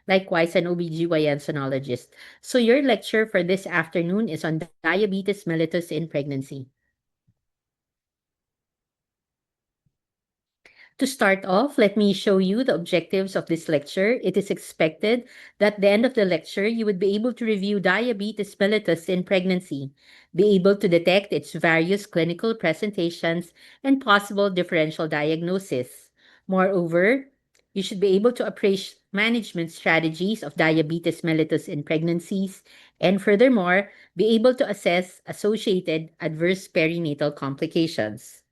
likewise an OBGYN sonologist. So your lecture for this afternoon is on diabetes mellitus in pregnancy. To start off, let me show you the objectives of this lecture. It is expected that at the end of the lecture, you would be able to review diabetes mellitus in pregnancy, be able to detect its various clinical presentations and possible differential diagnosis. Moreover, you should be able to appraise management strategies of diabetes mellitus in pregnancies, and furthermore, be able to assess associated adverse perinatal complications.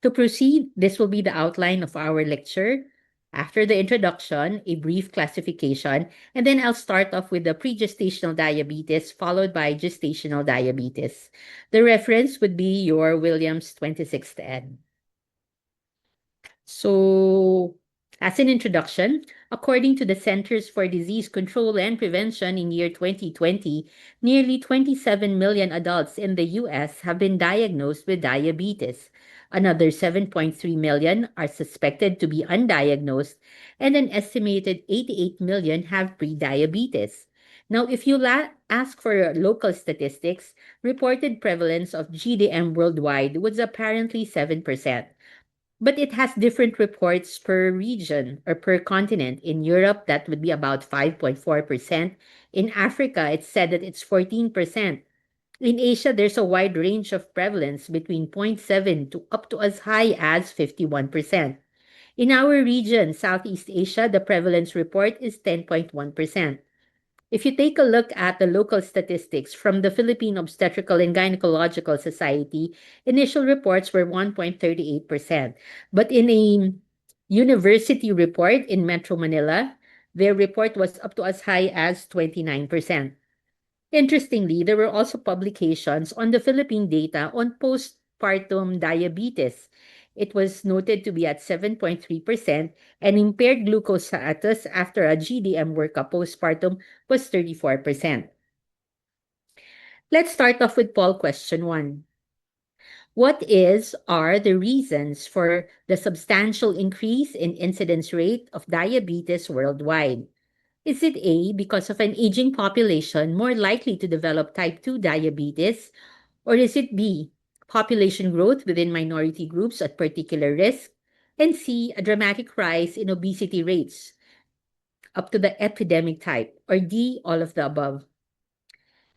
To proceed, this will be the outline of our lecture. After the introduction, a brief classification, and then I'll start off with the pregestational diabetes, followed by gestational diabetes. The reference would be your Williams 26th ed. So, as an introduction, according to the Centers for Disease Control and Prevention in year 2020, nearly 27 million adults in the US have been diagnosed with diabetes. Another 7.3 million are suspected to be undiagnosed, and an estimated 88 million have prediabetes. Now, if you ask for local statistics, reported prevalence of GDM worldwide was apparently 7%. But it has different reports per region or per continent. In Europe, that would be about 5.4%. In Africa, it's said that it's 14%. In Asia, there's a wide range of prevalence between 0.7 to up to as high as 51%. In our region, Southeast Asia, the prevalence report is 10.1%. If you take a look at the local statistics from the Philippine Obstetrical and Gynecological Society, initial reports were 1.38%. But in a university report in Metro Manila, their report was up to as high as 29%. Interestingly, there were also publications on the Philippine data on postpartum diabetes. It was noted to be at 7.3%, and impaired glucose status after a GDM workup postpartum was 34%. Let's start off with poll question 1. What are the reasons for the substantial increase in incidence rate of diabetes worldwide? Is it A, because of an aging population more likely to develop type 2 diabetes? Or is it B, population growth within minority groups at particular risk? And C, a dramatic rise in obesity rates up to the epidemic type? Or D, all of the above?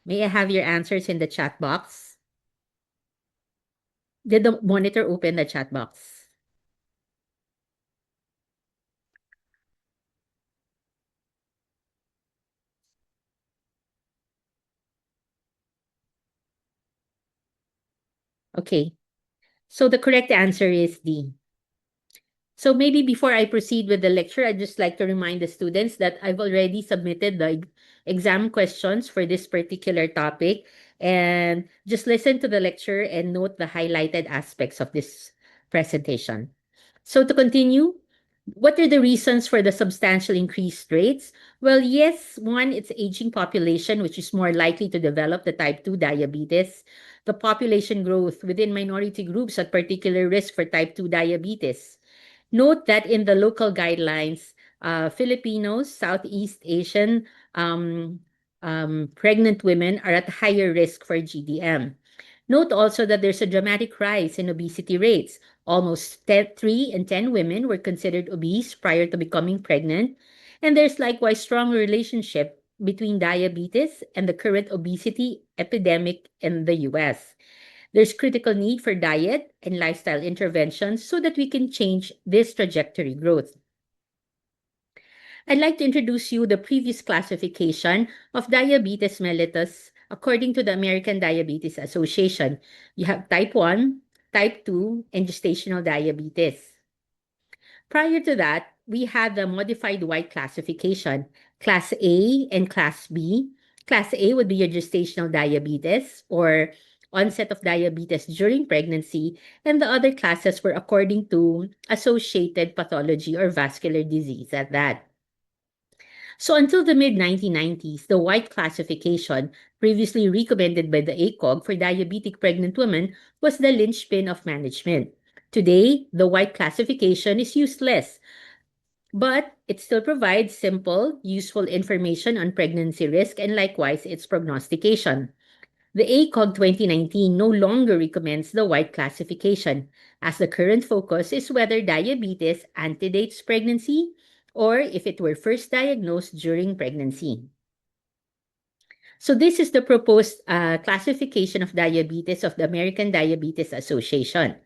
May I have your answers in the chat box? Did the monitor open the chat box? Okay. So the correct answer is D. So maybe before I proceed with the lecture, I'd just like to remind the students that I've already submitted the exam questions for this particular topic. And just listen to the lecture and note the highlighted aspects of this presentation. So to continue, what are the reasons for the substantial increased rates? Well, yes, one, it's aging population, which is more likely to develop the type 2 diabetes. The population growth within minority groups at particular risk for type 2 diabetes. Note that in the local guidelines, Filipinos, Southeast Asian pregnant women are at higher risk for GDM. Note also that there's a dramatic rise in obesity rates. Almost 3 in 10 women were considered obese prior to becoming pregnant. And there's likewise strong relationship between diabetes and the current obesity epidemic in the US. There's critical need for diet and lifestyle interventions so that we can change this trajectory growth. I'd like to introduce you the previous classification of diabetes mellitus according to the American Diabetes Association. You have type 1, type 2, and gestational diabetes. Prior to that, we had the modified White classification, Class A and Class B. Class A would be your gestational diabetes or onset of diabetes during pregnancy, and the other classes were according to associated pathology or vascular disease at that. So until the mid-1990s, the White classification, previously recommended by the ACOG for diabetic pregnant women, was the linchpin of management. Today, the White classification is useless. but it still provides simple, useful information on pregnancy risk and likewise its prognostication. The ACOG 2019 no longer recommends the white classification, as the current focus is whether diabetes antedates pregnancy or if it were first diagnosed during pregnancy. So this is the proposed classification of diabetes of the American Diabetes Association.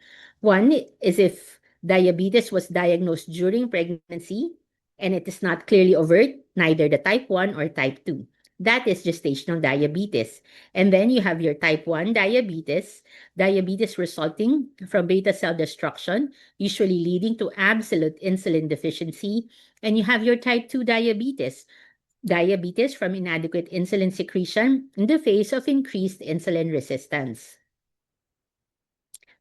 One is if diabetes was diagnosed during pregnancy and it is not clearly overt, neither the type 1 or type 2. That is gestational diabetes. And then you have your type 1 diabetes, diabetes resulting from beta cell destruction, usually leading to absolute insulin deficiency. And you have your type 2 diabetes from inadequate insulin secretion in the face of increased insulin resistance.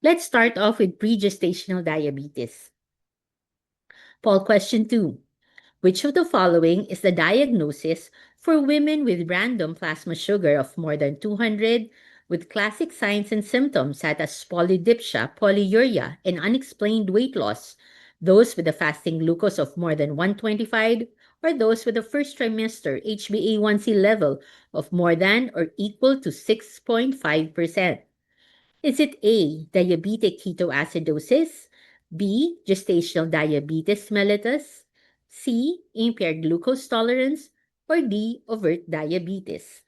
Let's start off with pregestational diabetes. Poll question 2. Which of the following is the diagnosis for women with random plasma sugar of more than 200 with classic signs and symptoms such as polydipsia, polyuria, and unexplained weight loss, those with a fasting glucose of more than 125, or those with a first trimester HbA1c level of more than or equal to 6.5%? Is it A, diabetic ketoacidosis, B, gestational diabetes mellitus, C, impaired glucose tolerance, or D, overt diabetes?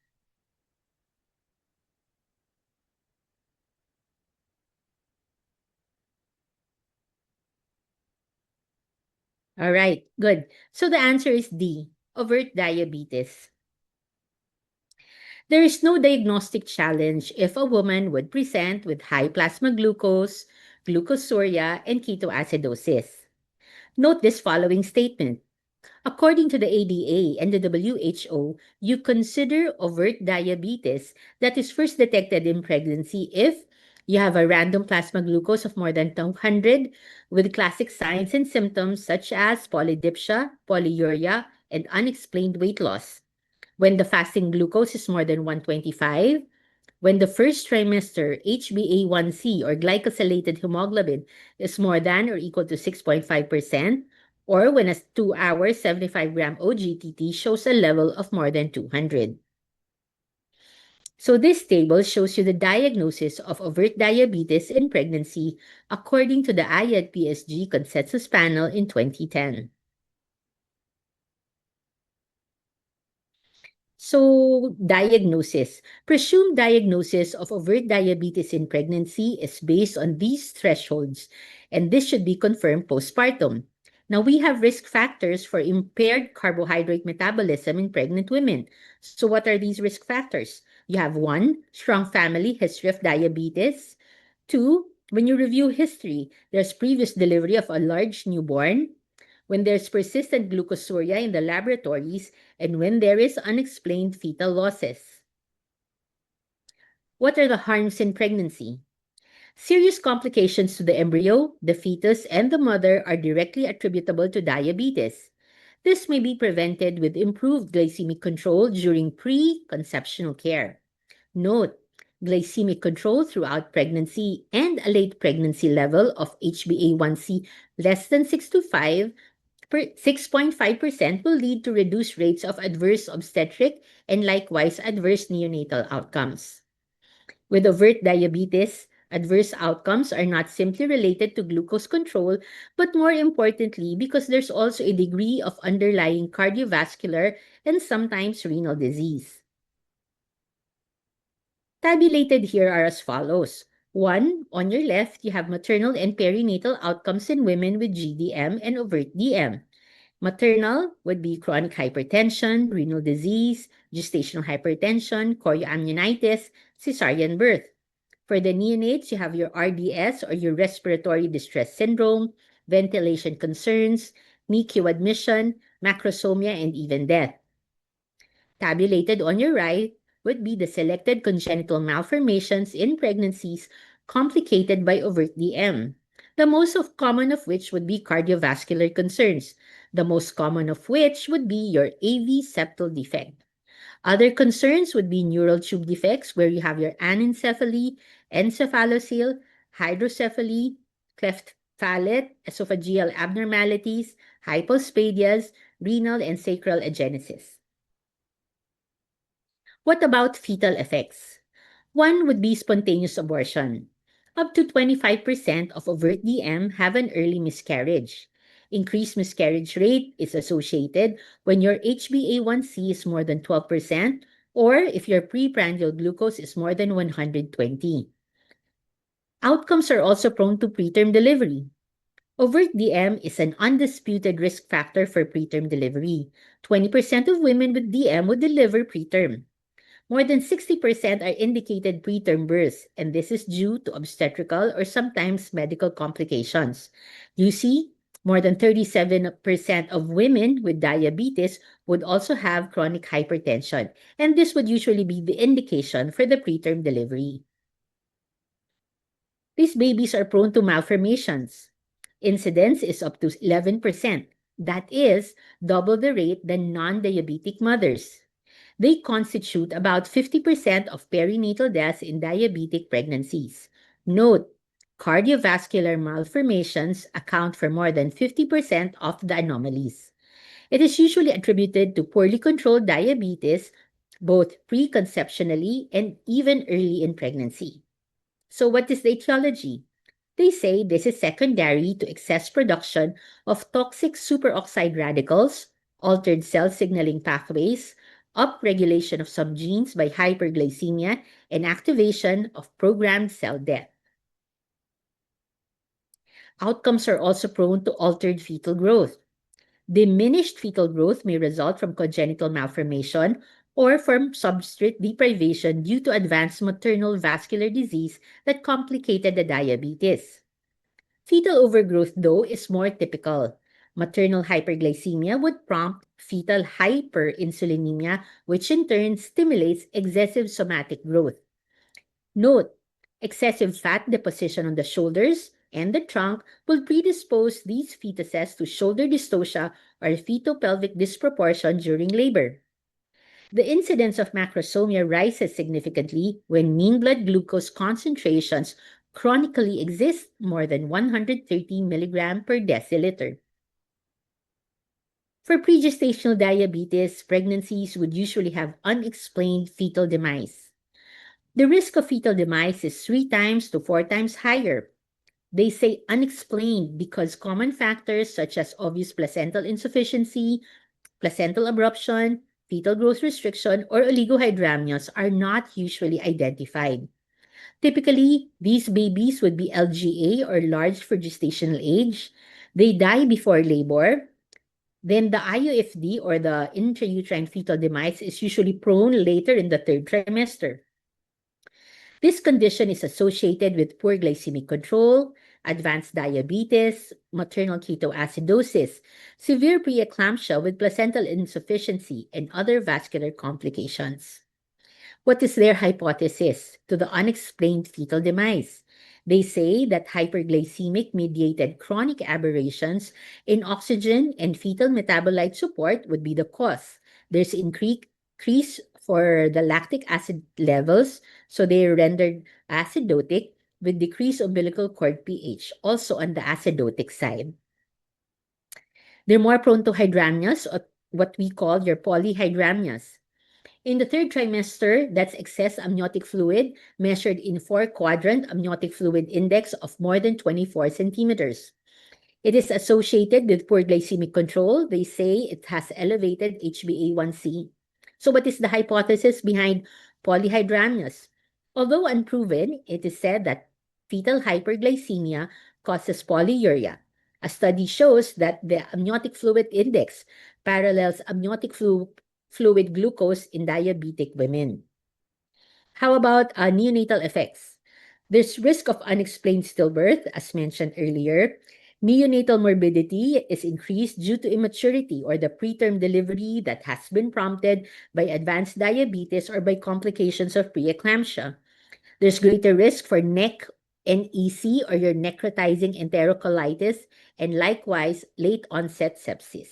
All right, good. So the answer is D, overt diabetes. There is no diagnostic challenge if a woman would present with high plasma glucose, glucosuria, and ketoacidosis. Note this following statement. According to the ADA and the WHO, you consider overt diabetes that is first detected in pregnancy if you have a random plasma glucose of more than 200 with classic signs and symptoms such as polydipsia, polyuria, and unexplained weight loss. When the fasting glucose is more than 125, when the first trimester HbA1c or glycosylated hemoglobin is more than or equal to 6.5%, or when a 2-hour 75-gram OGTT shows a level of more than 200. So this table shows you the diagnosis of overt diabetes in pregnancy according to the IAD-PSG consensus panel in 2010. So, diagnosis. Presumed diagnosis of overt diabetes in pregnancy is based on these thresholds, and this should be confirmed postpartum. Now, we have risk factors for impaired carbohydrate metabolism in pregnant women. So, what are these risk factors? You have 1, strong family history of diabetes. 2, when you review history, there's previous delivery of a large newborn, when there's persistent glucosuria in the laboratories, and when there is unexplained fetal losses. What are the harms in pregnancy? Serious complications to the embryo, the fetus, and the mother are directly attributable to diabetes. This may be prevented with improved glycemic control during pre-conceptional care. Note, glycemic control throughout pregnancy and a late pregnancy level of HbA1c less than 6.5% will lead to reduced rates of adverse obstetric and likewise adverse neonatal outcomes. With overt diabetes, adverse outcomes are not simply related to glucose control, but more importantly, because there's also a degree of underlying cardiovascular and sometimes renal disease. Tabulated here are as follows. 1, on your left, you have maternal and perinatal outcomes in women with GDM and overt DM. Maternal would be chronic hypertension, renal disease, gestational hypertension, chorioamnionitis, cesarean birth. For the neonates, you have your RDS or your respiratory distress syndrome, ventilation concerns, NICU admission, macrosomia, and even death. Tabulated on your right would be the selected congenital malformations in pregnancies complicated by overt DM. The most common of which would be cardiovascular concerns, the most common of which would be your AV septal defect. Other concerns would be neural tube defects, where you have your anencephaly, encephalocele, hydrocephaly, cleft palate, esophageal abnormalities, hypospadias, renal and sacral agenesis. What about fetal effects? One would be spontaneous abortion. Up to 25% of overt DM have an early miscarriage. Increased miscarriage rate is associated when your HbA1c is more than 12% or if your preprandial glucose is more than 120. Outcomes are also prone to preterm delivery. Overt DM is an undisputed risk factor for preterm delivery. 20% of women with DM would deliver preterm. More than 60% are indicated preterm births, and this is due to obstetrical or sometimes medical complications. You see, more than 37% of women with diabetes would also have chronic hypertension, and this would usually be the indication for the preterm delivery. These babies are prone to malformations. Incidence is up to 11%. That is double the rate than non-diabetic mothers. They constitute about 50% of perinatal deaths in diabetic pregnancies. Note, cardiovascular malformations account for more than 50% of the anomalies. It is usually attributed to poorly controlled diabetes, both preconceptionally and even early in pregnancy. So, what is the etiology? They say this is secondary to excess production of toxic superoxide radicals, altered cell signaling pathways, upregulation of some genes by hyperglycemia, and activation of programmed cell death. Outcomes are also prone to altered fetal growth. Diminished fetal growth may result from congenital malformation or from substrate deprivation due to advanced maternal vascular disease that complicated the diabetes. Fetal overgrowth, though, is more typical. Maternal hyperglycemia would prompt fetal hyperinsulinemia, which in turn stimulates excessive somatic growth. Note, excessive fat deposition on the shoulders and the trunk will predispose these fetuses to shoulder dystocia or fetal-pelvic disproportion during labor. The incidence of macrosomia rises significantly when mean blood glucose concentrations chronically exist more than 130 milligram per deciliter. For pregestational diabetes, pregnancies would usually have unexplained fetal demise. The risk of fetal demise is 3 times to 4 times higher. They say unexplained because common factors such as obvious placental insufficiency, placental abruption, fetal growth restriction, or oligohydramnios are not usually identified. Typically, these babies would be LGA or large for gestational age. They die before labor. Then the IUFD or the intrauterine fetal demise is usually prone later in the third trimester. This condition is associated with poor glycemic control, advanced diabetes, maternal ketoacidosis, severe preeclampsia with placental insufficiency, and other vascular complications. What is their hypothesis to the unexplained fetal demise? They say that hyperglycemic mediated chronic aberrations in oxygen and fetal metabolite support would be the cause. There's increase for the lactic acid levels, so they are rendered acidotic with decreased umbilical cord pH, also on the acidotic side. They're more prone to hydramnios, or what we call your polyhydramnios. In the third trimester, that's excess amniotic fluid measured in 4-quadrant amniotic fluid index of more than 24 centimeters. It is associated with poor glycemic control. They say it has elevated HbA1c. So what is the hypothesis behind polyhydramnios? Although unproven, it is said that fetal hyperglycemia causes polyuria. A study shows that the amniotic fluid index parallels amniotic fluid glucose in diabetic women. How about neonatal effects? There's risk of unexplained stillbirth, as mentioned earlier. Neonatal morbidity is increased due to immaturity or the preterm delivery that has been prompted by advanced diabetes or by complications of preeclampsia. There's greater risk for NEC or your necrotizing enterocolitis, and likewise late onset sepsis.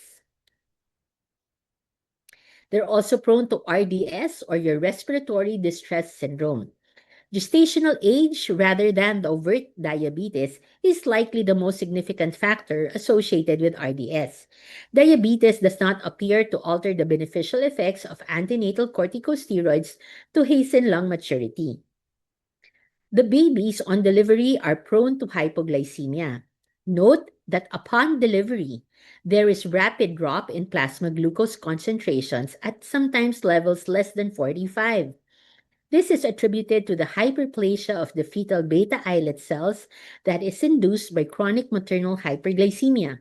They're also prone to RDS or your respiratory distress syndrome. Gestational age, rather than the overt diabetes, is likely the most significant factor associated with RDS. Diabetes does not appear to alter the beneficial effects of antenatal corticosteroids to hasten lung maturity. The babies on delivery are prone to hypoglycemia. Note that upon delivery, there is rapid drop in plasma glucose concentrations at sometimes levels less than 45. This is attributed to the hyperplasia of the fetal beta islet cells that is induced by chronic maternal hyperglycemia,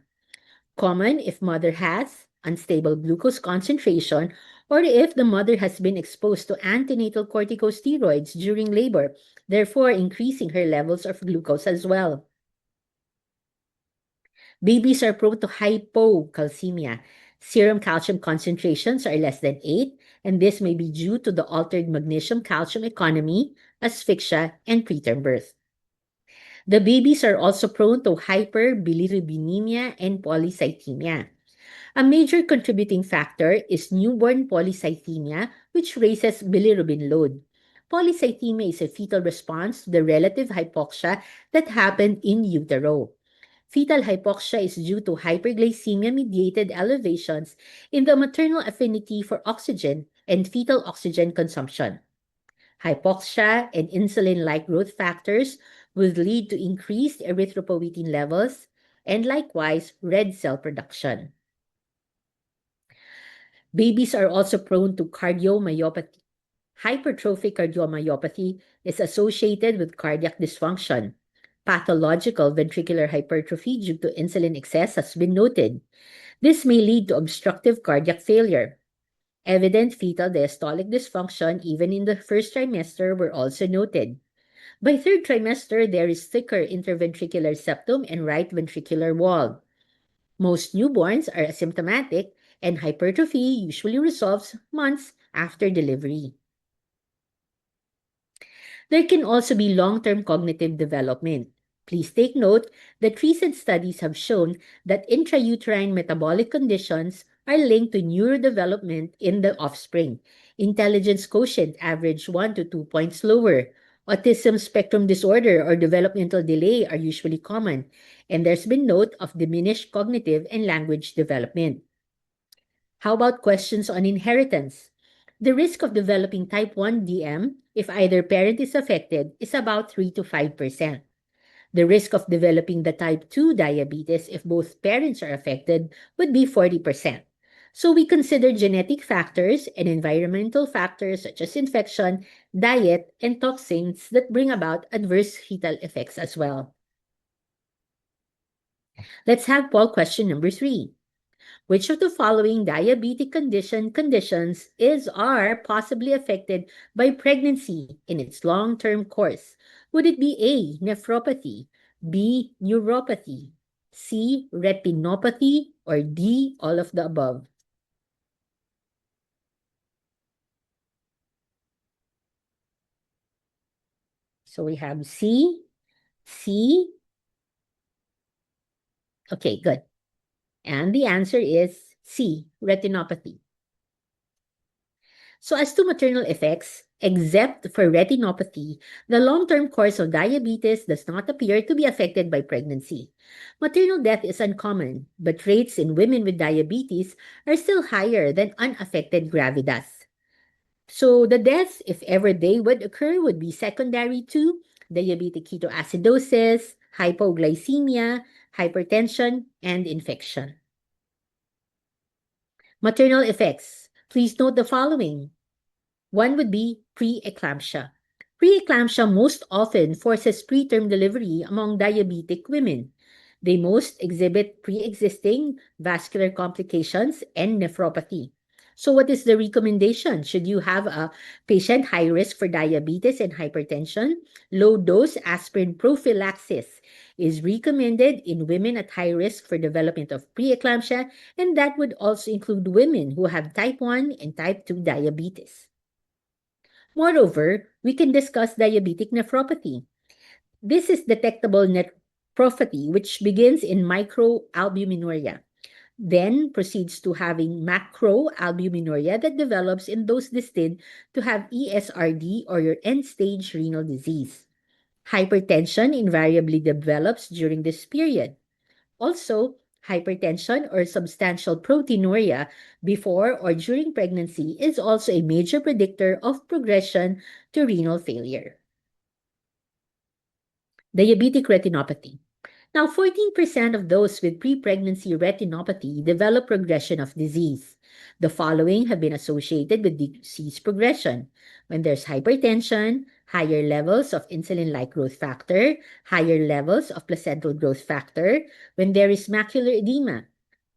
common if mother has unstable glucose concentration or if the mother has been exposed to antenatal corticosteroids during labor, therefore increasing her levels of glucose as well. Babies are prone to hypocalcemia. Serum calcium concentrations are less than 8, and this may be due to the altered magnesium calcium economy, asphyxia, and preterm birth. The babies are also prone to hyperbilirubinemia and polycythemia. A major contributing factor is newborn polycythemia, which raises bilirubin load. Polycythemia is a fetal response to the relative hypoxia that happened in utero. Fetal hypoxia is due to hyperglycemia-mediated elevations in the maternal affinity for oxygen and fetal oxygen consumption. Hypoxia and insulin-like growth factors would lead to increased erythropoietin levels and likewise red cell production. Babies are also prone to cardiomyopathy. Hypertrophic cardiomyopathy is associated with cardiac dysfunction. Pathological ventricular hypertrophy due to insulin excess has been noted. This may lead to obstructive cardiac failure. Evident fetal diastolic dysfunction, even in the first trimester, were also noted. By third trimester, there is thicker interventricular septum and right ventricular wall. Most newborns are asymptomatic, and hypertrophy usually resolves months after delivery. There can also be long-term cognitive development. Please take note that recent studies have shown that intrauterine metabolic conditions are linked to neurodevelopment in the offspring. Intelligence quotient average 1 to 2 points lower. Autism spectrum disorder or developmental delay are usually common, and there's been note of diminished cognitive and language development. How about questions on inheritance? The risk of developing type 1 DM, if either parent is affected, is about 3 to 5%. The risk of developing the type 2 diabetes, if both parents are affected, would be 40%. So we consider genetic factors and environmental factors such as infection, diet, and toxins that bring about adverse fetal effects as well. Let's have poll question number 3. Which of the following diabetic conditions are possibly affected by pregnancy in its long-term course? Would it be A, nephropathy, B, neuropathy, C, retinopathy, or D, all of the above? So we have C, C. Okay, good. And the answer is C, retinopathy. So as to maternal effects, except for retinopathy, the long-term course of diabetes does not appear to be affected by pregnancy. Maternal death is uncommon, but rates in women with diabetes are still higher than unaffected gravidas. So the deaths, if ever they would occur, would be secondary to diabetic ketoacidosis, hypoglycemia, hypertension, and infection. Maternal effects. Please note the following. One would be preeclampsia. Preeclampsia most often forces preterm delivery among diabetic women. They most exhibit pre-existing vascular complications and nephropathy. So what is the recommendation? Should you have a patient high risk for diabetes and hypertension? Low-dose aspirin prophylaxis is recommended in women at high risk for development of preeclampsia, and that would also include women who have type 1 and type 2 diabetes. Moreover, we can discuss diabetic nephropathy. This is detectable nephropathy, which begins in microalbuminuria. then proceeds to having macroalbuminuria that develops in those destined to have ESRD or your end-stage renal disease. Hypertension invariably develops during this period. Also, hypertension or substantial proteinuria before or during pregnancy is also a major predictor of progression to renal failure. Diabetic retinopathy. Now, 14% of those with pre-pregnancy retinopathy develop progression of disease. The following have been associated with disease progression: when there's hypertension, higher levels of insulin-like growth factor, higher levels of placental growth factor, when there is macular edema.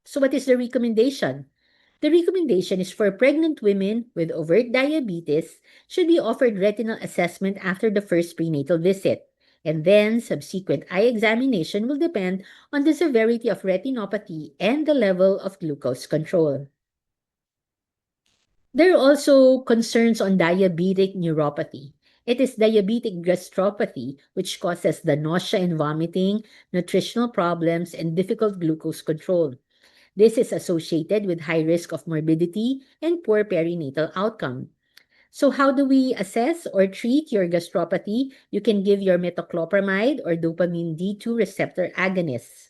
So what is the recommendation? The recommendation is for pregnant women with overt diabetes should be offered retinal assessment after the first prenatal visit, and then subsequent eye examination will depend on the severity of retinopathy and the level of glucose control. There are also concerns on diabetic neuropathy. It is diabetic gastropathy which causes the nausea and vomiting, nutritional problems, and difficult glucose control. This is associated with high risk of morbidity and poor perinatal outcome. So how do we assess or treat your gastropathy? You can give your metoclopramide or dopamine D2 receptor agonists.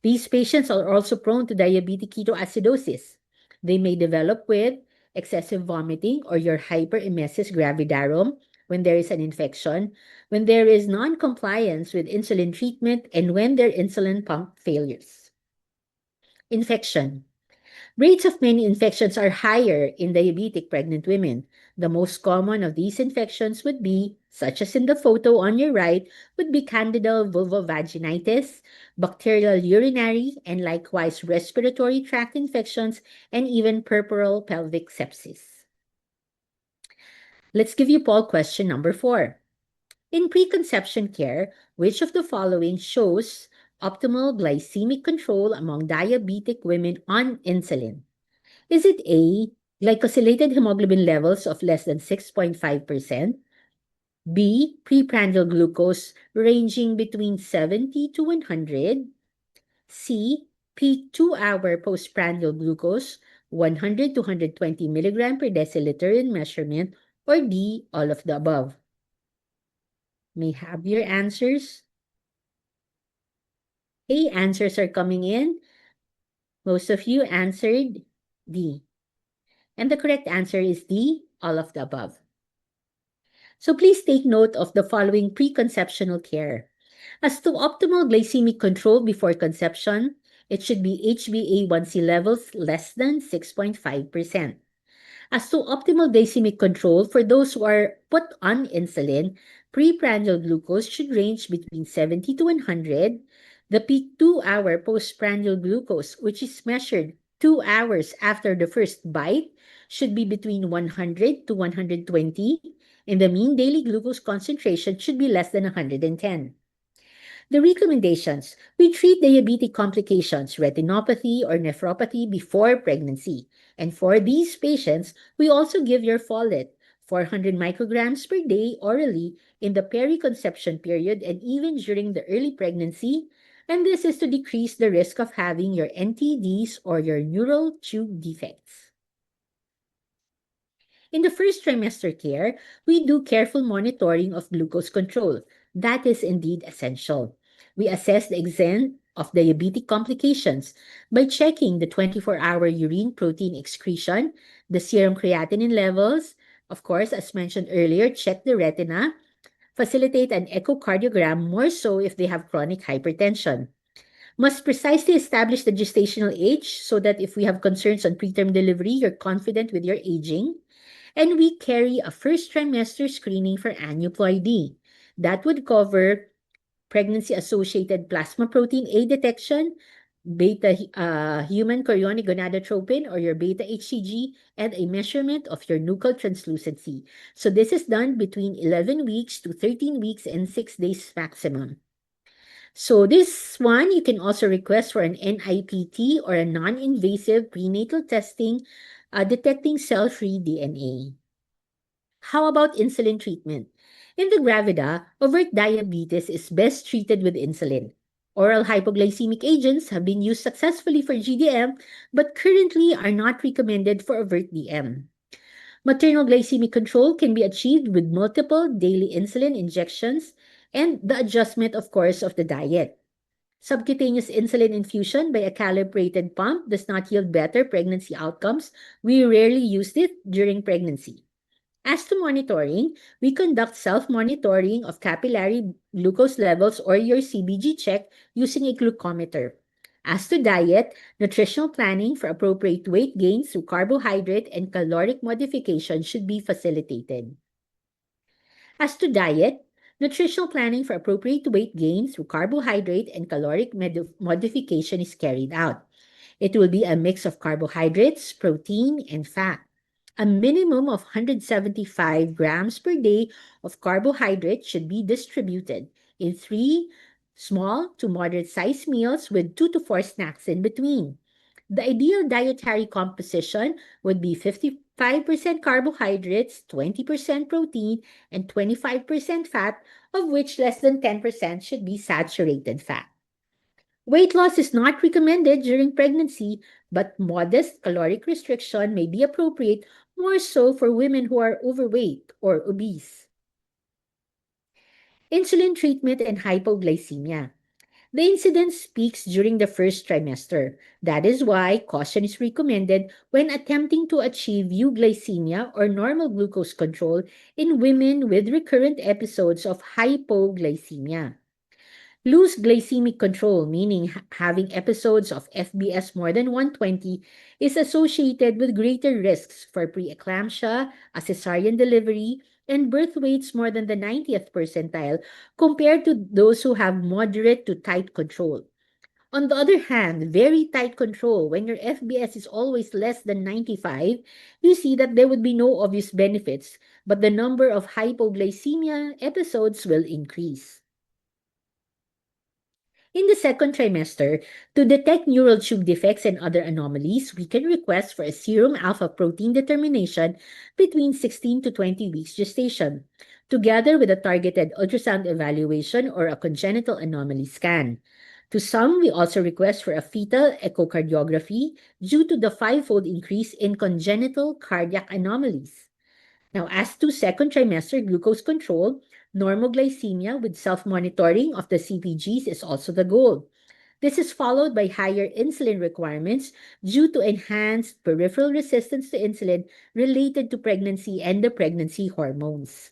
These patients are also prone to diabetic ketoacidosis. They may develop with excessive vomiting or your hyperemesis gravidarum when there is an infection, when there is non-compliance with insulin treatment, and when their insulin pump failures. Infection. Rates of many infections are higher in diabetic pregnant women. The most common of these infections would be, such as in the photo on your right, would be Candida vulvovaginitis, bacterial urinary, and likewise respiratory tract infections, and even puerperal pelvic sepsis. Let's give you poll question number 4. In preconception care, which of the following shows optimal glycemic control among diabetic women on insulin? Is it A, glycosylated hemoglobin levels of less than 6.5%, B, preprandial glucose ranging between 70 to 100, C, peak 2-hour postprandial glucose 100 to 120 milligram per deciliter in measurement, or D, all of the above? May have your answers. A, answers are coming in. Most of you answered D. And the correct answer is D, all of the above. So please take note of the following preconceptional care. As to optimal glycemic control before conception, it should be HbA1c levels less than 6.5%. As to optimal glycemic control for those who are put on insulin, preprandial glucose should range between 70 to 100. The peak 2-hour postprandial glucose, which is measured 2 hours after the first bite, should be between 100 to 120, and the mean daily glucose concentration should be less than 110. The recommendations: we treat diabetic complications, retinopathy or nephropathy before pregnancy. And for these patients, we also give your folate, 400 micrograms per day orally in the periconception period and even during the early pregnancy. And this is to decrease the risk of having your NTDs or your neural tube defects. In the first trimester care, we do careful monitoring of glucose control. That is indeed essential. We assess the extent of diabetic complications by checking the 24-hour urine protein excretion, the serum creatinine levels, of course, as mentioned earlier, check the retina, facilitate an echocardiogram, more so if they have chronic hypertension. Must precisely establish the gestational age so that if we have concerns on preterm delivery, you're confident with your aging. And we carry a first trimester screening for aneuploidy. That would cover pregnancy-associated plasma protein A detection, beta human chorionic gonadotropin or your beta HCG, and a measurement of your nuchal translucency. So this is done between 11 weeks to 13 weeks and 6 days maximum. So this one, you can also request for an NIPT or a non-invasive prenatal testing detecting cell-free DNA. How about insulin treatment? In the gravida, overt diabetes is best treated with insulin. Oral hypoglycemic agents have been used successfully for GDM, but currently are not recommended for overt DM. Maternal glycemic control can be achieved with multiple daily insulin injections and the adjustment, of course, of the diet. Subcutaneous insulin infusion by a calibrated pump does not yield better pregnancy outcomes. We rarely used it during pregnancy. As to monitoring, we conduct self-monitoring of capillary glucose levels or your CBG check using a glucometer. As to diet, nutritional planning for appropriate weight gain through carbohydrate and caloric modification should be facilitated. As to diet, nutritional planning for appropriate weight gain through carbohydrate and caloric modification is carried out. It will be a mix of carbohydrates, protein, and fat. A minimum of 175 grams per day of carbohydrate should be distributed in 3 small to moderate sized meals with 2 to 4 snacks in between. The ideal dietary composition would be 55% carbohydrates, 20% protein, and 25% fat, of which less than 10% should be saturated fat. Weight loss is not recommended during pregnancy, but modest caloric restriction may be appropriate, more so for women who are overweight or obese. Insulin treatment and hypoglycemia. The incidence peaks during the first trimester. That is why caution is recommended when attempting to achieve euglycemia or normal glucose control in women with recurrent episodes of hypoglycemia. Loose glycemic control, meaning having episodes of FBS more than 120, is associated with greater risks for preeclampsia, a cesarean delivery, and birth weights more than the 90th percentile compared to those who have moderate to tight control. On the other hand, very tight control, when your FBS is always less than 95, you see that there would be no obvious benefits, but the number of hypoglycemia episodes will increase. In the second trimester, to detect neural tube defects and other anomalies, we can request for a serum alpha protein determination between 16 to 20 weeks gestation, together with a targeted ultrasound evaluation or a congenital anomaly scan. To some, we also request for a fetal echocardiography due to the fivefold increase in congenital cardiac anomalies. Now, as to second trimester glucose control, normoglycemia with self-monitoring of the CPGs is also the goal. This is followed by higher insulin requirements due to enhanced peripheral resistance to insulin related to pregnancy and the pregnancy hormones.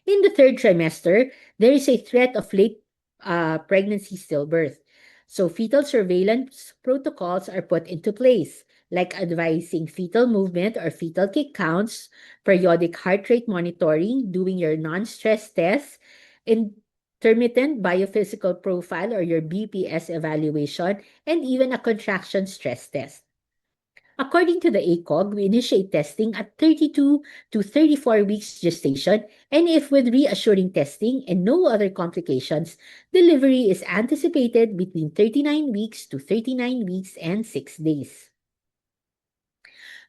In the third trimester, there is a threat of late pregnancy stillbirth. So fetal surveillance protocols are put into place, like advising fetal movement or fetal kick counts, periodic heart rate monitoring, doing your non-stress tests, intermittent biophysical profile or your BPS evaluation, and even a contraction stress test. According to the ACOG, we initiate testing at 32 to 34 weeks gestation, and if with reassuring testing and no other complications, delivery is anticipated between 39 weeks to 39 weeks and 6 days.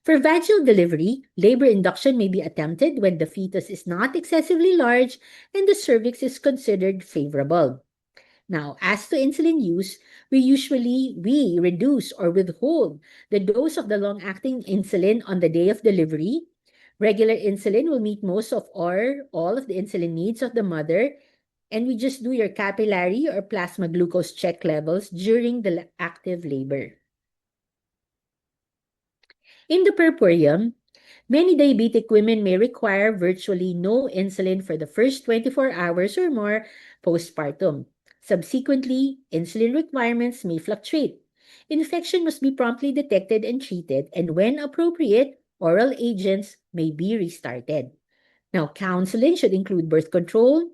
For vaginal delivery, labor induction may be attempted when the fetus is not excessively large and the cervix is considered favorable. Now, as to insulin use, we reduce or withhold the dose of the long-acting insulin on the day of delivery. Regular insulin will meet most of or all of the insulin needs of the mother, and we just do your capillary or plasma glucose check levels during the active labor. In the puerperium, many diabetic women may require virtually no insulin for the first 24 hours or more postpartum. Subsequently, insulin requirements may fluctuate. Infection must be promptly detected and treated, and when appropriate, oral agents may be restarted. Now, counseling should include birth control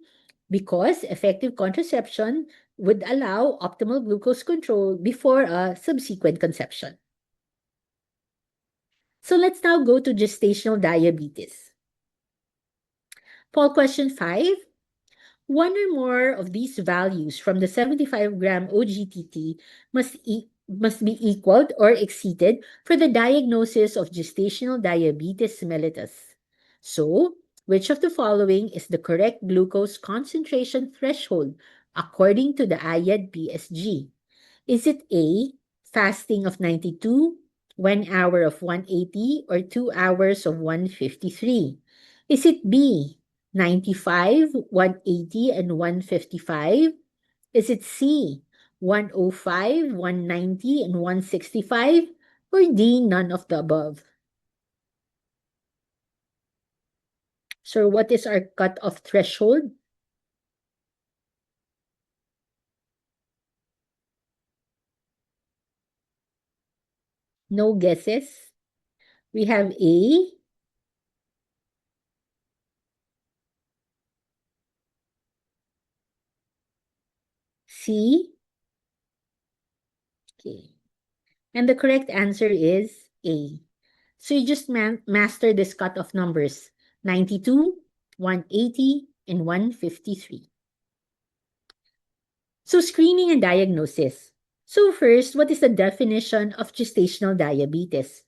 because effective contraception would allow optimal glucose control before a subsequent conception. So let's now go to gestational diabetes. Poll question 5. One or more of these values from the 75-gram OGTT must be equaled or exceeded for the diagnosis of gestational diabetes mellitus. So, which of the following is the correct glucose concentration threshold according to the IAD PSG? Is it A, fasting of 92, 1 hour of 180, or 2 hours of 153? Is it B, 95, 180, and 155? Is it C, 105, 190, and 165? Or D, none of the above? So what is our cutoff threshold? No guesses. We have A, C, okay. And the correct answer is A. So you just master this cutoff numbers, 92, 180, and 153. So screening and diagnosis. So first, what is the definition of gestational diabetes?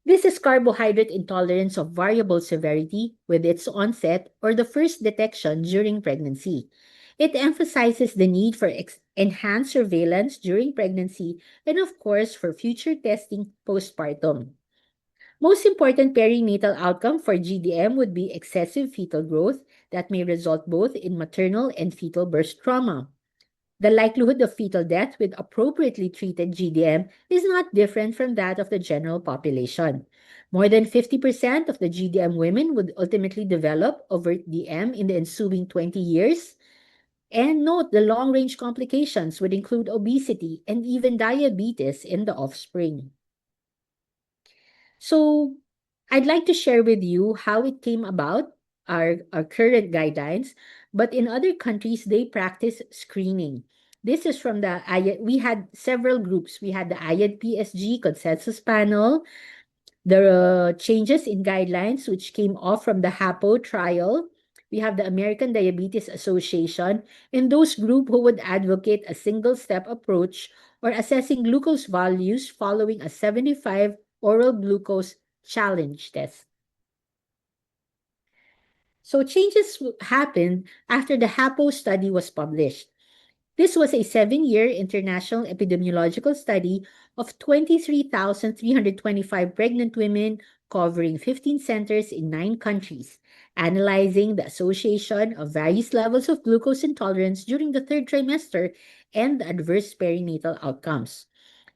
This is carbohydrate intolerance of variable severity with its onset or the first detection during pregnancy. It emphasizes the need for enhanced surveillance during pregnancy and, of course, for future testing postpartum. Most important perinatal outcome for GDM would be excessive fetal growth that may result both in maternal and fetal birth trauma. The likelihood of fetal death with appropriately treated GDM is not different from that of the general population. More than 50% of the GDM women would ultimately develop overt DM in the ensuing 20 years. And note the long range complications would include obesity and even diabetes in the offspring. So, I'd like to share with you how it came about, our current guidelines, but in other countries, they practice screening. This is from the IAD. We had several groups. We had the IAD PSG consensus panel, the changes in guidelines, which came off from the HAPO trial. We have the American Diabetes Association, and those group who would advocate a single-step approach or assessing glucose values following a 75 oral glucose challenge test. So changes happened after the HAPO study was published. This was a 7-year international epidemiological study of 23,325 pregnant women covering 15 centers in 9 countries, analyzing the association of various levels of glucose intolerance during the third trimester and the adverse perinatal outcomes.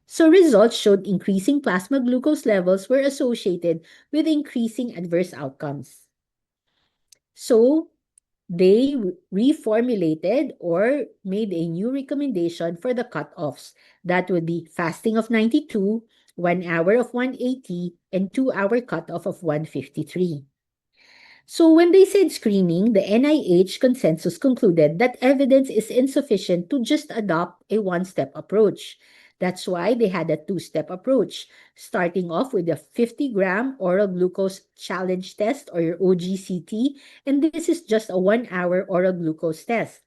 So results showed increasing plasma glucose levels were associated with increasing adverse outcomes. So they reformulated or made a new recommendation for the cutoffs. That would be fasting of 92, 1 hour of 180, and 2 hour cutoff of 153. So when they said screening, the NIH consensus concluded that evidence is insufficient to just adopt a one-step approach. That's why they had a two-step approach, starting off with a 50-gram oral glucose challenge test or your OGCT, and this is just a 1 hour oral glucose test.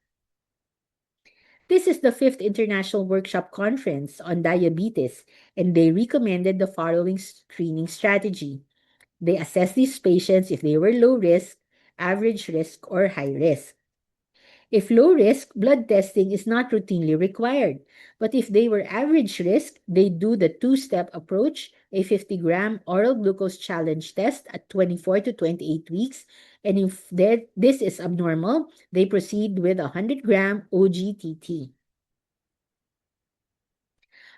This is the 5th International Workshop Conference on Diabetes, and they recommended the following screening strategy. They assessed these patients if they were low risk, average risk, or high risk. If low risk, blood testing is not routinely required. But if they were average risk, they do the two-step approach, a 50-gram oral glucose challenge test at 24 to 28 weeks. And if this is abnormal, they proceed with a 100-gram OGTT.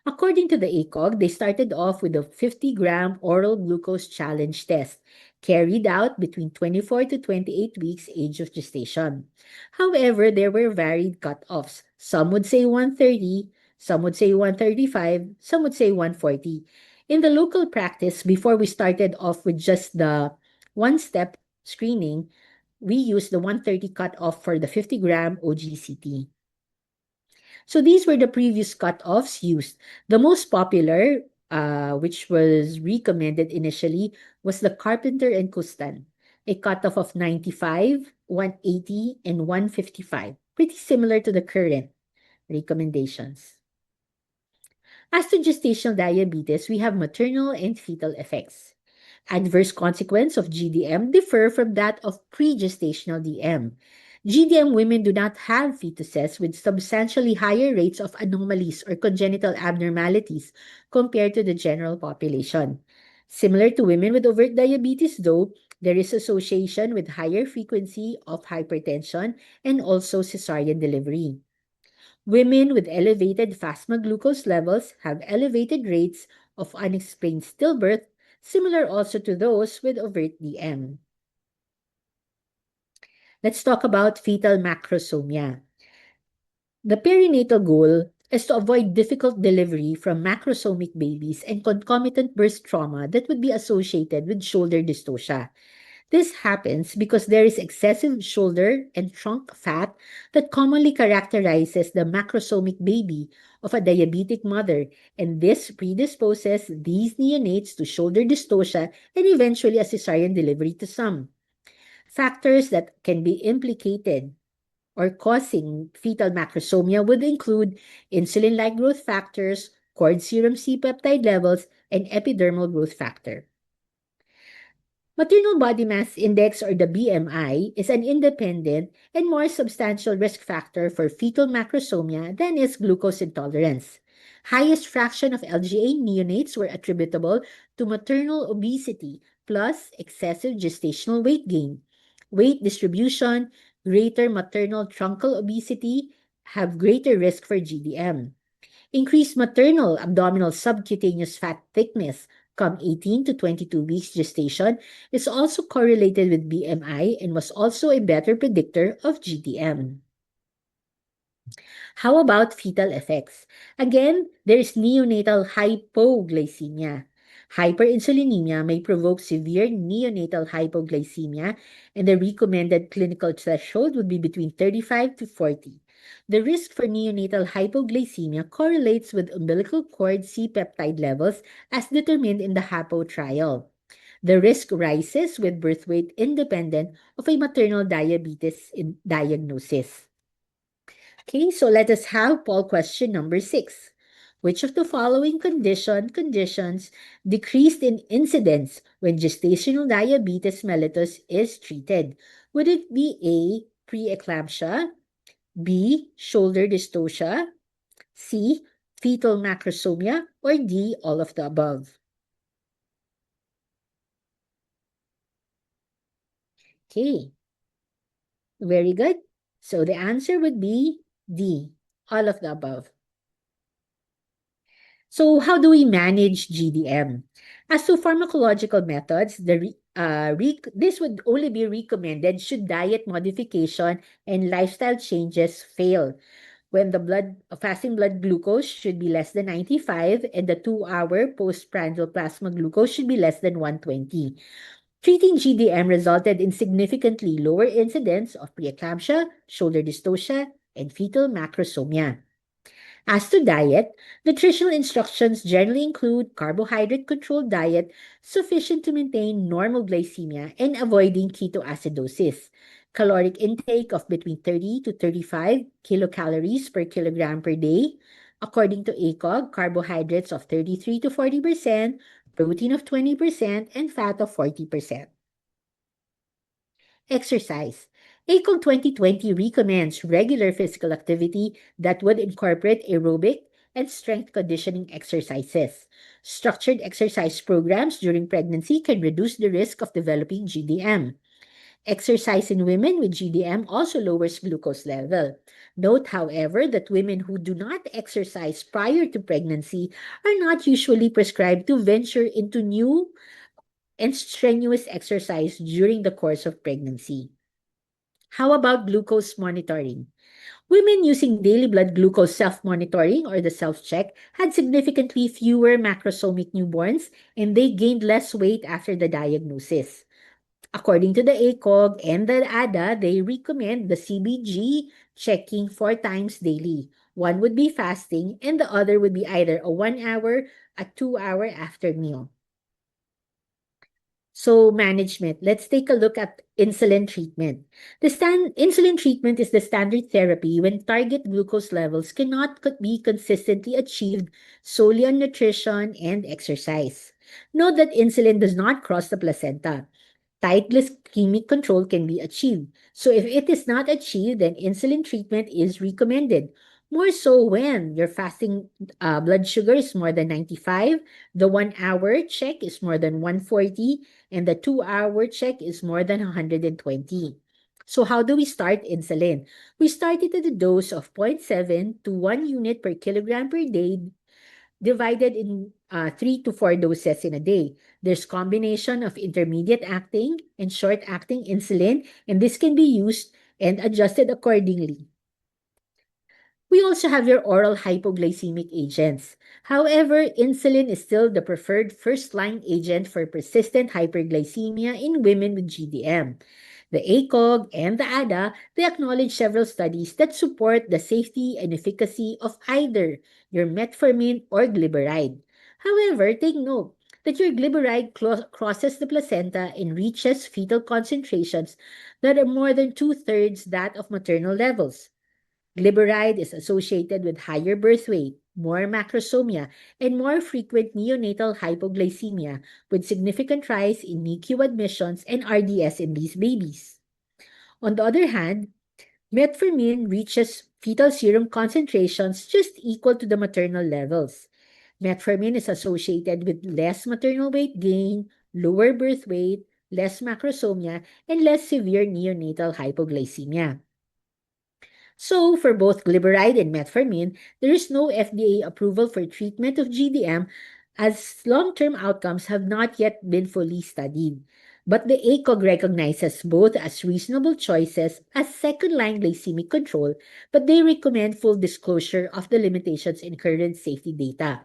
According to the ACOG, they started off with a 50-gram oral glucose challenge test, carried out between 24 to 28 weeks age of gestation. However, there were varied cutoffs. Some would say 130, some would say 135, some would say 140. In the local practice, before we started off with just the one-step screening, we used the 130 cutoff for the 50-gram OGCT. So these were the previous cutoffs used. The most popular, which was recommended initially, was the Carpenter and Custan, a cutoff of 95, 180, and 155, pretty similar to the current recommendations. As to gestational diabetes, we have maternal and fetal effects. Adverse consequences of GDM differ from that of pre-gestational DM. GDM women do not have fetuses with substantially higher rates of anomalies or congenital abnormalities compared to the general population. Similar to women with overt diabetes, though, there is association with higher frequency of hypertension and also cesarean delivery. Women with elevated plasma glucose levels have elevated rates of unexplained stillbirth, similar also to those with overt DM. Let's talk about fetal macrosomia. The perinatal goal is to avoid difficult delivery from macrosomic babies and concomitant birth trauma that would be associated with shoulder dystocia. This happens because there is excessive shoulder and trunk fat that commonly characterizes the macrosomic baby of a diabetic mother, and this predisposes these neonates to shoulder dystocia and eventually a cesarean delivery to some. Factors that can be implicated or causing fetal macrosomia would include insulin-like growth factors, cord serum C-peptide levels, and epidermal growth factor. Maternal body mass index or the BMI is an independent and more substantial risk factor for fetal macrosomia than is glucose intolerance. Highest fraction of LGA neonates were attributable to maternal obesity plus excessive gestational weight gain. Weight distribution, greater maternal truncal obesity have greater risk for GDM. Increased maternal abdominal subcutaneous fat thickness come 18 to 22 weeks gestation is also correlated with BMI and was also a better predictor of GDM. How about fetal effects? Again, there is neonatal hypoglycemia. Hyperinsulinemia may provoke severe neonatal hypoglycemia, and the recommended clinical threshold would be between 35 to 40. The risk for neonatal hypoglycemia correlates with umbilical cord C-peptide levels as determined in the HAPO trial. The risk rises with birth weight independent of a maternal diabetes diagnosis. Okay, so let us have poll question number 6. Which of the following conditions decreased in incidence when gestational diabetes mellitus is treated? Would it be A, preeclampsia, B, shoulder dystocia, C, fetal macrosomia, or D, all of the above? Okay, very good. So the answer would be D, all of the above. So how do we manage GDM? As to pharmacological methods, this would only be recommended should diet modification and lifestyle changes fail. When the fasting blood glucose should be less than 95 and the 2-hour postprandial plasma glucose should be less than 120. Treating GDM resulted in significantly lower incidence of preeclampsia, shoulder dystocia, and fetal macrosomia. As to diet, nutritional instructions generally include carbohydrate-controlled diet sufficient to maintain normal glycemia and avoiding ketoacidosis. Caloric intake of between 30 to 35 kilocalories per kilogram per day. According to ACOG, carbohydrates of 33 to 40%, protein of 20%, and fat of 40%. Exercise. ACOG 2020 recommends regular physical activity that would incorporate aerobic and strength conditioning exercises. Structured exercise programs during pregnancy can reduce the risk of developing GDM. Exercise in women with GDM also lowers glucose level. Note, however, that women who do not exercise prior to pregnancy are not usually prescribed to venture into new and strenuous exercise during the course of pregnancy. How about glucose monitoring? Women using daily blood glucose self-monitoring or the self-check had significantly fewer macrosomic newborns and they gained less weight after the diagnosis. According to the ACOG and the ADA, they recommend the CBG checking 4 times daily. One would be fasting and the other would be either a 1 hour, a 2 hour after meal. So management, let's take a look at insulin treatment. Insulin treatment is the standard therapy when target glucose levels cannot be consistently achieved solely on nutrition and exercise. Note that insulin does not cross the placenta. Tight glycemic control can be achieved. So if it is not achieved, then insulin treatment is recommended. More so when your fasting blood sugar is more than 95, the 1 hour check is more than 140, and the 2 hour check is more than 120. So how do we start insulin? We start it at a dose of zero point 0.7 to 1 unit per kilogram per day, divided in 3 to 4 doses in a day. There's combination of intermediate acting and short acting insulin, and this can be used and adjusted accordingly. We also have your oral hypoglycemic agents. However, insulin is still the preferred first-line agent for persistent hyperglycemia in women with GDM. The ACOG and the ADA, they acknowledge several studies that support the safety and efficacy of either your metformin or glyburide. However, take note that your glyburide crosses the placenta and reaches fetal concentrations that are more than two-thirds that of maternal levels. Glyburide is associated with higher birth weight, more macrosomia, and more frequent neonatal hypoglycemia, with significant rise in NICU admissions and RDS in these babies. On the other hand, metformin reaches fetal serum concentrations just equal to the maternal levels. Metformin is associated with less maternal weight gain, lower birth weight, less macrosomia, and less severe neonatal hypoglycemia. So, for both glyburide and metformin, there is no FDA approval for treatment of GDM as long-term outcomes have not yet been fully studied. But the ACOG recognizes both as reasonable choices as second-line glycemic control, but they recommend full disclosure of the limitations in current safety data.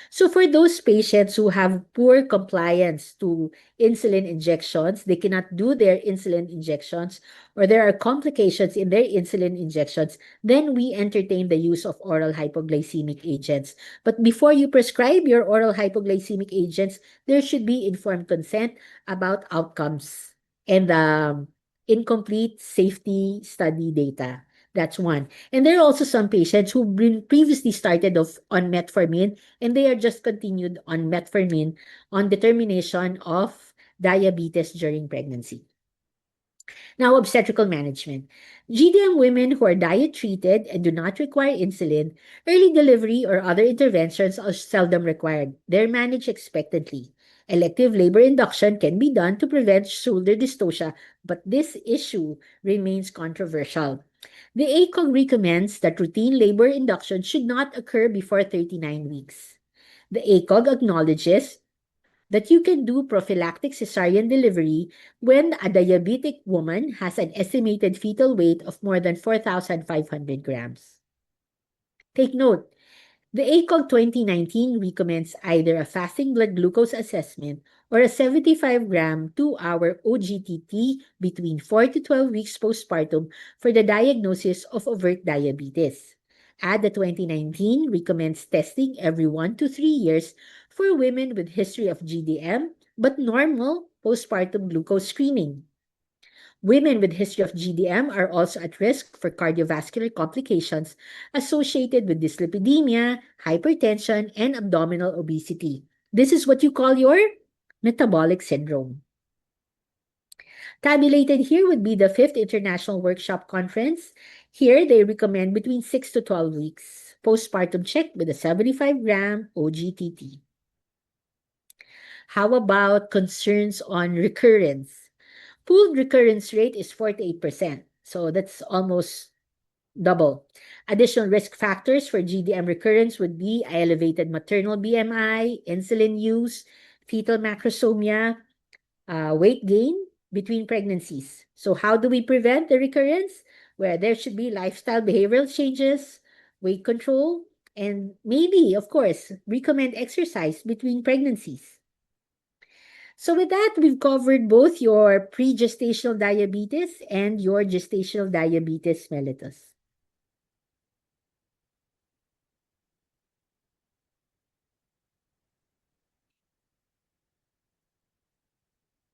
So for those patients who have poor compliance to insulin injections, they cannot do their insulin injections, or there are complications in their insulin injections, then we entertain the use of oral hypoglycemic agents. But before you prescribe your oral hypoglycemic agents, there should be informed consent about outcomes and incomplete safety study data. That's one. And there are also some patients who've been previously started off on metformin, and they are just continued on metformin on determination of diabetes during pregnancy. Now, obstetrical management. GDM women who are diet treated and do not require insulin, early delivery, or other interventions are seldom required. They're managed expectantly. Elective labor induction can be done to prevent shoulder dystocia, but this issue remains controversial. The ACOG recommends that routine labor induction should not occur before 39 weeks. The ACOG acknowledges that you can do prophylactic cesarean delivery when a diabetic woman has an estimated fetal weight of more than 4,500 grams. Take note, the ACOG 2019 recommends either a fasting blood glucose assessment or a 75-gram 2-hour OGTT between 4 to 12 weeks postpartum for the diagnosis of overt diabetes. ADA 2019 recommends testing every 1 to 3 years for women with history of GDM but normal postpartum glucose screening. Women with history of GDM are also at risk for cardiovascular complications associated with dyslipidemia, hypertension, and abdominal obesity. This is what you call your metabolic syndrome. Tabulated here would be the 5th International Workshop Conference. Here, they recommend between 6 to 12 weeks. Postpartum check with a 75-gram OGTT. How about concerns on recurrence? Pooled recurrence rate is 48%. So that's almost double. Additional risk factors for GDM recurrence would be elevated maternal BMI, insulin use, fetal macrosomia, weight gain between pregnancies. So how do we prevent the recurrence? Where there should be lifestyle behavioral changes, weight control, and maybe, of course, recommend exercise between pregnancies. So with that, we've covered both your pre-gestational diabetes and your gestational diabetes mellitus.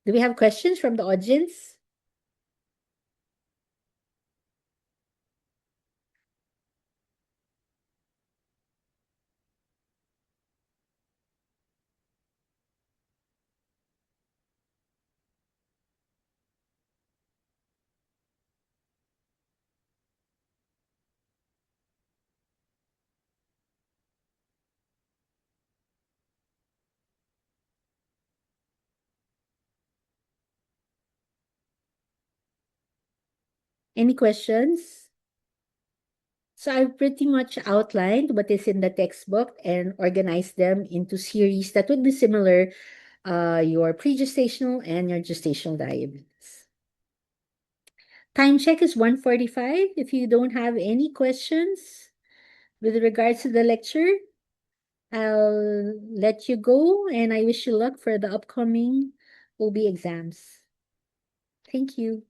Do we have questions from the audience? Any questions? So I've pretty much outlined what is in the textbook and organized them into series that would be similar your pre-gestational and your gestational diabetes. Time check is 1:45. If you don't have any questions with regards to the lecture, I'll let you go and I wish you luck for the upcoming OB exams. Thank you.